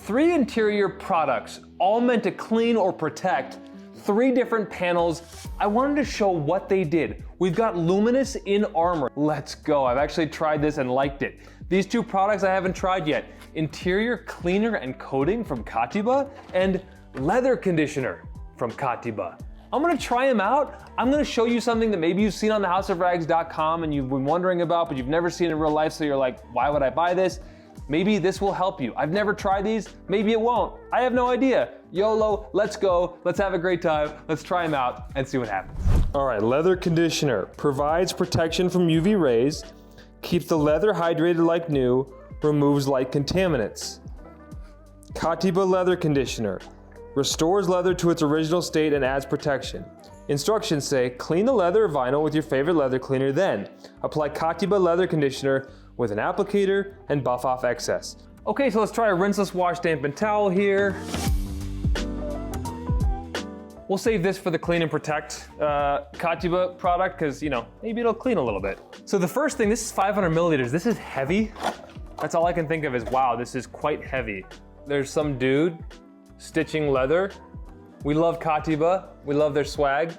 3 interior products, all meant to clean or protect 3 different panels. I wanted to show what they did. We've got Luminous In Armor. Let's go. I've actually tried this and liked it. These 2 products I haven't tried yet. Interior cleaner and coating from Katiba and leather conditioner from Katiba. I'm gonna try them out. I'm gonna show you something that maybe you've seen on thehouseofrags.com and you've been wondering about, but you've never seen in real life, so you're like, why would I buy this? Maybe this will help you. I've never tried these, maybe it won't. I have no idea. YOLO, let's go, let's have a great time, let's try them out and see what happens. All right, leather conditioner provides protection from UV rays, keeps the leather hydrated like new, removes light contaminants. Katiba leather conditioner restores leather to its original state and adds protection. Instructions say, clean the leather or vinyl with your favorite leather cleaner, then apply Katiba leather conditioner with an applicator and buff off excess. Okay, so let's try a rinseless wash dampened towel here. We'll save this for the clean and protect Katiba product because, you know, maybe it'll clean a little bit. So the first thing, this is 500 milliliters. This is heavy. That's all I can think of is, wow, this is quite heavy. There's some dude stitching leather. We love Katiba, we love their swag.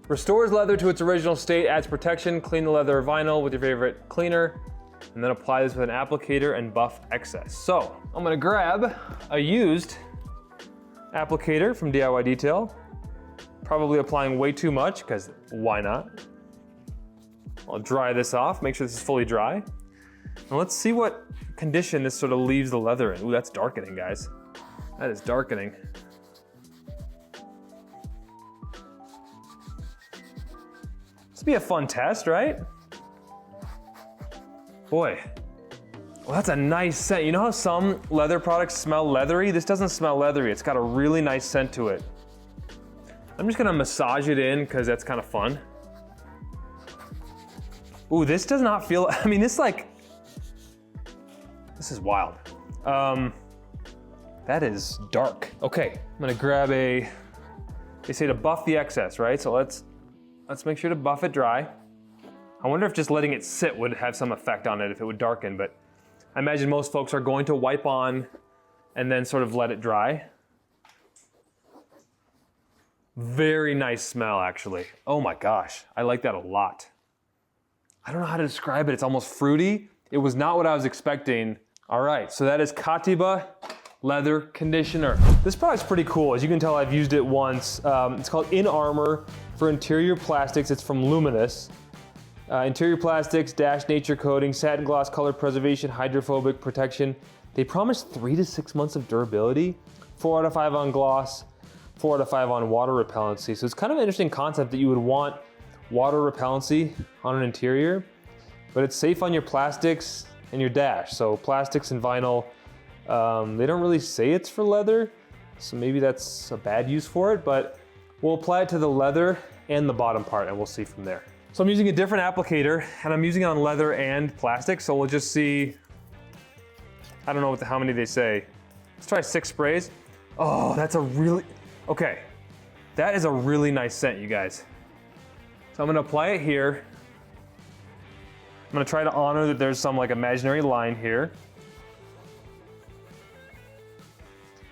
Restores leather to its original state, adds protection, clean the leather or vinyl with your favorite cleaner, and then apply this with an applicator and buff excess. So I'm gonna grab a used applicator from DIY Detail, probably applying way too much, because why not? I'll dry this off, make sure this is fully dry. And let's see what condition this sort of leaves the leather in. Ooh, that's darkening, guys. That is darkening. This would be a fun test, right? Boy, well, that's a nice scent. You know how some leather products smell leathery? This doesn't smell leathery. It's got a really nice scent to it. I'm just gonna massage it in because that's kind of fun. Ooh, this does not feel, I mean, this is wild. That is dark. Okay, I'm gonna grab they say to buff the excess, right? So let's make sure to buff it dry. I wonder if just letting it sit would have some effect on it, if it would darken, but I imagine most folks are going to wipe on and then sort of let it dry. Very nice smell, actually. Oh my gosh, I like that a lot. I don't know how to describe it. It's almost fruity. It was not what I was expecting. All right, so that is Katiba leather conditioner. This product's pretty cool. As you can tell, I've used it once. It's called In Armor for interior plastics. It's from Luminous. Interior plastics, dash nature coating, satin gloss, color preservation, hydrophobic protection. They promise 3 to 6 months of durability, 4 out of 5 on gloss, 4 out of 5 on water repellency. So it's kind of an interesting concept that you would want water repellency on an interior, but it's safe on your plastics and your dash. So plastics and vinyl, they don't really say it's for leather, so maybe that's a bad use for it, but we'll apply it to the leather and the bottom part and we'll see from there. So I'm using a different applicator and I'm using it on leather and plastic, so we'll just see, I don't know how many they say. Let's try 6 sprays. Oh, that's a really, okay. That is a really nice scent, you guys. So I'm gonna apply it here. I'm gonna try to honor that there's some like imaginary line here.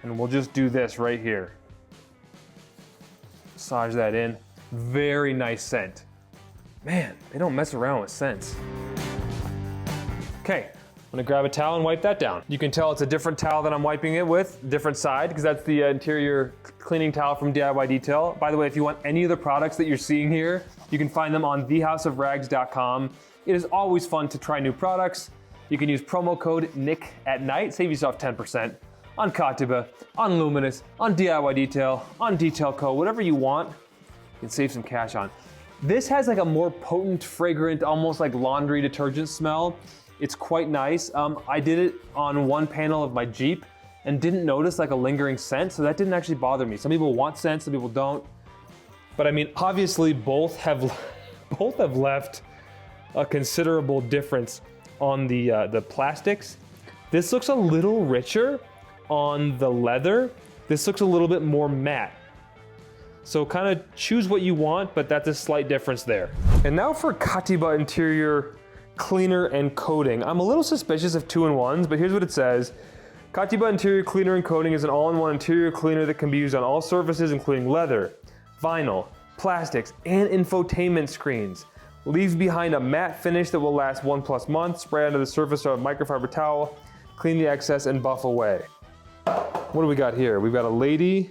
And we'll just do this right here. Massage that in. Very nice scent. Man, they don't mess around with scents. Okay, I'm gonna grab a towel and wipe that down. You can tell it's a different towel that I'm wiping it with, different side, because that's the interior cleaning towel from DIY Detail. By the way, if you want any of the products that you're seeing here, you can find them on thehouseofrags.com. It is always fun to try new products. You can use promo code NICK@night, save yourself 10% on Katiba, on Luminous, on DIY Detail, on Detail Co, whatever you want, you can save some cash on. This has like a more potent, fragrant, almost like laundry detergent smell. It's quite nice. I did it on one panel of my Jeep and didn't notice like a lingering scent, so that didn't actually bother me. Some people want scent, some people don't. But I mean, obviously both have left a considerable difference on the plastics. This looks a little richer on the leather. This looks a little bit more matte. So kind of choose what you want, but that's a slight difference there. And now for Katiba interior cleaner and coating. I'm a little suspicious of 2-in-1s, but here's what it says. Katiba Interior Cleaner and Coating is an all-in-one interior cleaner that can be used on all surfaces, including leather, vinyl, plastics, and infotainment screens. Leaves behind a matte finish that will last 1+ months. Spray onto the surface of a microfiber towel, clean the excess, and buff away. What do we got here? We've got a lady.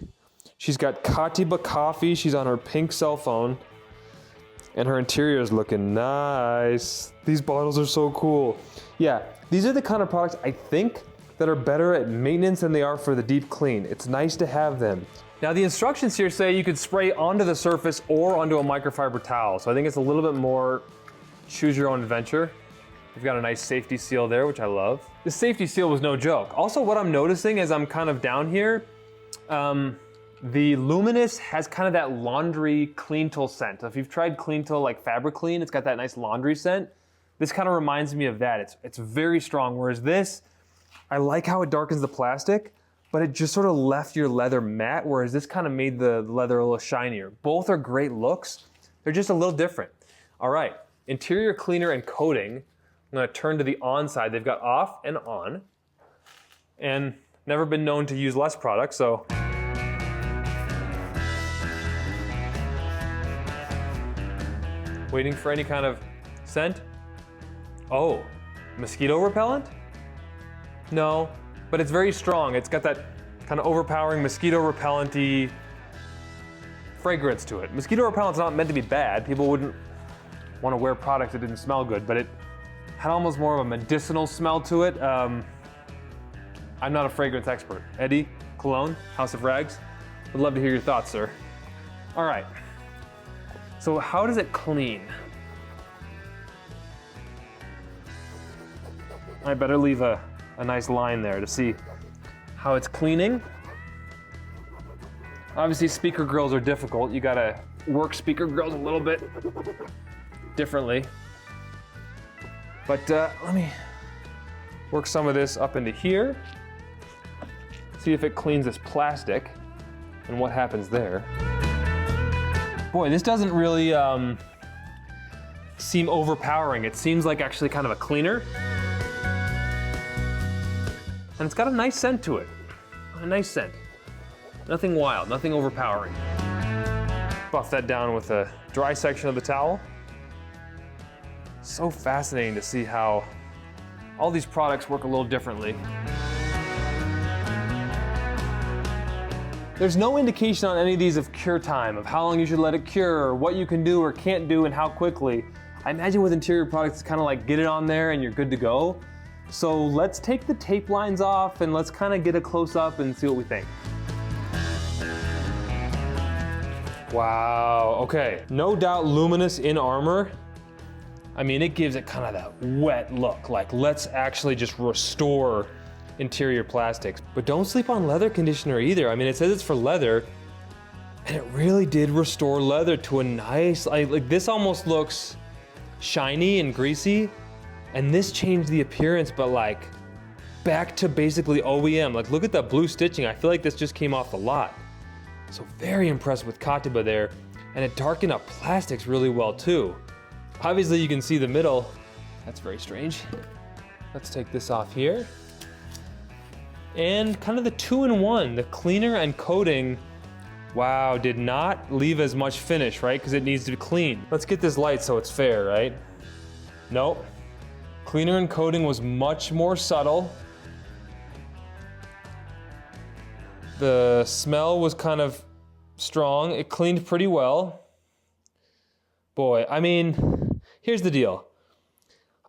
She's got Katiba coffee. She's on her pink cell phone. And her interior is looking nice. These bottles are so cool. Yeah, these are the kind of products I think that are better at maintenance than they are for the deep clean. It's nice to have them. Now the instructions here say you could spray onto the surface or onto a microfiber towel. So I think it's a little bit more choose your own adventure. We've got a nice safety seal there, which I love. The safety seal was no joke. Also, what I'm noticing as I'm kind of down here, the Luminous has kind of that laundry clean tool scent. If you've tried clean tool like fabric clean, it's got that nice laundry scent. This kind of reminds me of that. It's very strong, whereas this, I like how it darkens the plastic, but it just sort of left your leather matte, whereas this kind of made the leather a little shinier. Both are great looks. They're just a little different. All right, interior cleaner and coating. I'm gonna turn to the on side. They've got off and on, and never been known to use less product, so. Waiting for any kind of scent. Oh, mosquito repellent? No, but it's very strong. It's got that kind of overpowering mosquito repellent-y fragrance to it. Mosquito repellent's not meant to be bad. People wouldn't want to wear products that didn't smell good, but it had almost more of a medicinal smell to it. I'm not a fragrance expert. Eddie, Cologne, House of Rags, would love to hear your thoughts, sir. All right, so how does it clean? I better leave a nice line there to see how it's cleaning. Obviously, speaker grills are difficult. You gotta work speaker grills a little bit differently. But let me work some of this up into here. See if it cleans this plastic and what happens there. Boy, this doesn't really seem overpowering. It seems like actually kind of a cleaner. And it's got a nice scent to it. A nice scent. Nothing wild, nothing overpowering. Buff that down with a dry section of the towel. So fascinating to see how all these products work a little differently. There's no indication on any of these of cure time, of how long you should let it cure, or what you can do or can't do and how quickly. I imagine with interior products, it's kind of like get it on there and you're good to go. So let's take the tape lines off and let's kind of get a close up and see what we think. Wow, okay. No doubt Luminous In Armor. I mean, it gives it kind of that wet look, like let's actually just restore interior plastics. But don't sleep on leather conditioner either. I mean, it says it's for leather, and it really did restore leather to a nice, like this almost looks shiny and greasy, and this changed the appearance, but like back to basically OEM. Like look at that blue stitching. I feel like this just came off the lot. So very impressed with Katiba there, and it darkened up plastics really well too. Obviously you can see the middle. That's very strange. Let's take this off here. And kind of the 2-in-1, the cleaner and coating, wow, did not leave as much finish, right? Because it needs to be clean. Let's get this light so it's fair, right? Nope. Cleaner and coating was much more subtle. The smell was kind of strong. It cleaned pretty well. Boy, I mean, here's the deal.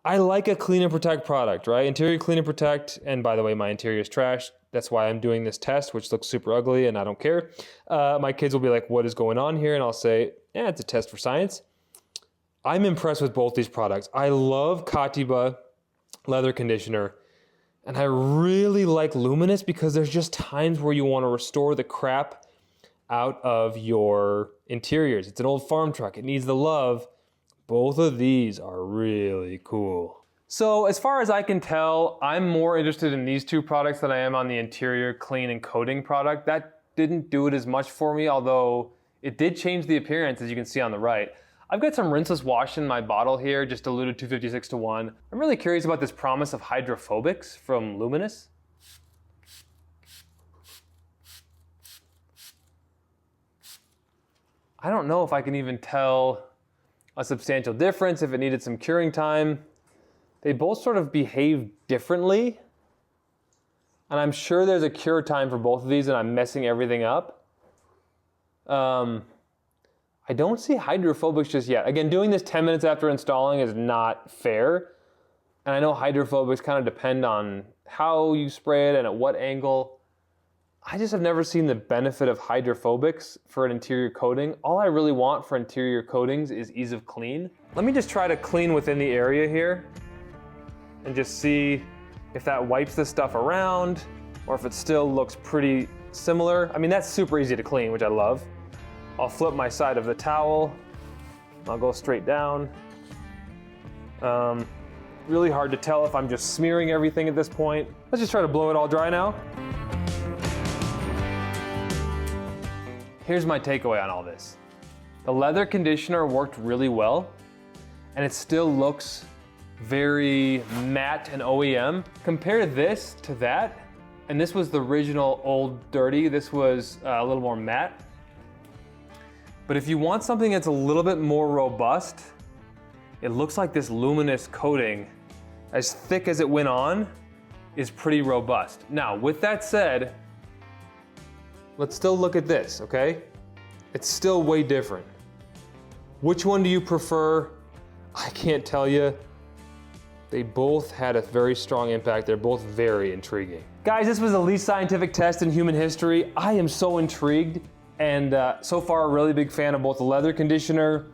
I like a clean and protect product, right? Interior clean and protect, and by the way, my interior is trash. That's why I'm doing this test, which looks super ugly, and I don't care. My kids will be like, what is going on here? And I'll say, it's a test for science. I'm impressed with both these products. I love Katiba leather conditioner, and I really like Luminous because there's just times where you want to restore the crap out of your interiors. It's an old farm truck. It needs the love. Both of these are really cool. So as far as I can tell, I'm more interested in these two products than I am on the interior clean and coating product. That didn't do it as much for me, although it did change the appearance, as you can see on the right. I've got some rinseless wash in my bottle here, just diluted 256 to 1. I'm really curious about this promise of hydrophobics from Luminous. I don't know if I can even tell a substantial difference, if it needed some curing time. They both sort of behave differently. And I'm sure there's a cure time for both of these and I'm messing everything up. I don't see hydrophobics just yet. Again, doing this 10 minutes after installing is not fair. And I know hydrophobics kind of depend on how you spray it and at what angle. I just have never seen the benefit of hydrophobics for an interior coating. All I really want for interior coatings is ease of clean. Let me just try to clean within the area here and just see if that wipes the stuff around or if it still looks pretty similar. I mean, that's super easy to clean, which I love. I'll flip my side of the towel. I'll go straight down. Really hard to tell if I'm just smearing everything at this point. Let's just try to blow it all dry now. Here's my takeaway on all this. The leather conditioner worked really well, and it still looks very matte and OEM. Compare this to that, and this was the original Old Dirty. This was a little more matte. But if you want something that's a little bit more robust, it looks like this luminous coating, as thick as it went on, is pretty robust. Now, with that said, let's still look at this, okay? It's still way different. Which one do you prefer? I can't tell you. They both had a very strong impact. They're both very intriguing. Guys, this was the least scientific test in human history. I am so intrigued, and so far a really big fan of both the leather conditioner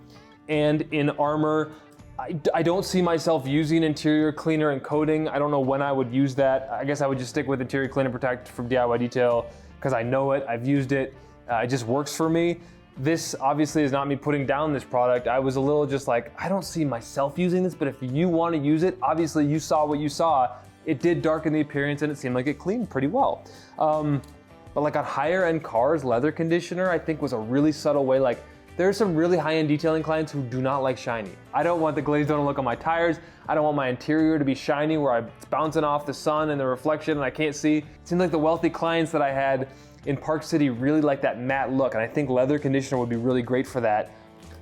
and In Armor. I don't see myself using interior cleaner and coating. I don't know when I would use that. I guess I would just stick with interior cleaner protect from DIY Detail because I know it, I've used it, it just works for me. This obviously is not me putting down this product. I was a little just like, I don't see myself using this, but if you want to use it, obviously you saw what you saw. It did darken the appearance and it seemed like it cleaned pretty well. But like on higher end cars, leather conditioner I think was a really subtle way. Like there are some really high-end detailing clients who do not like shiny. I don't want the glazed donut look on my tires. I don't want my interior to be shiny where it's bouncing off the sun and the reflection and I can't see. It seemed like the wealthy clients that I had in Park City really like that matte look, and I think leather conditioner would be really great for that.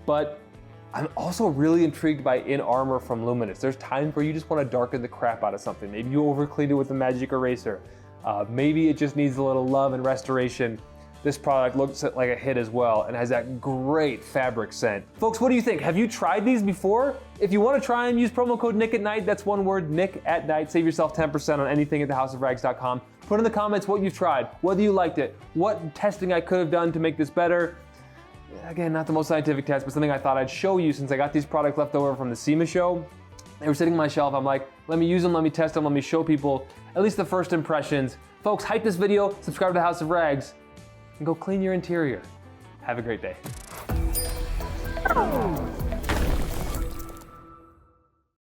But I'm also really intrigued by In Armor from Luminous. There's times where you just want to darken the crap out of something. Maybe you overcleaned it with a magic eraser. Maybe it just needs a little love and restoration. This product looks like a hit as well and has that great fabric scent. Folks, what do you think? Have you tried these before? If you want to try them, use promo code Nick at Night. That's one word, Nick at Night. Save yourself 10% on anything at thehouseofrags.com. Put in the comments what you've tried, whether you liked it, what testing I could have done to make this better. Again, not the most scientific test, but something I thought I'd show you since I got these products left over from the SEMA show. They were sitting on my shelf. I'm like, let me use them, let me test them, let me show people at least the first impressions. Folks, hype this video, subscribe to the House of Rags, and go clean your interior. Have a great day.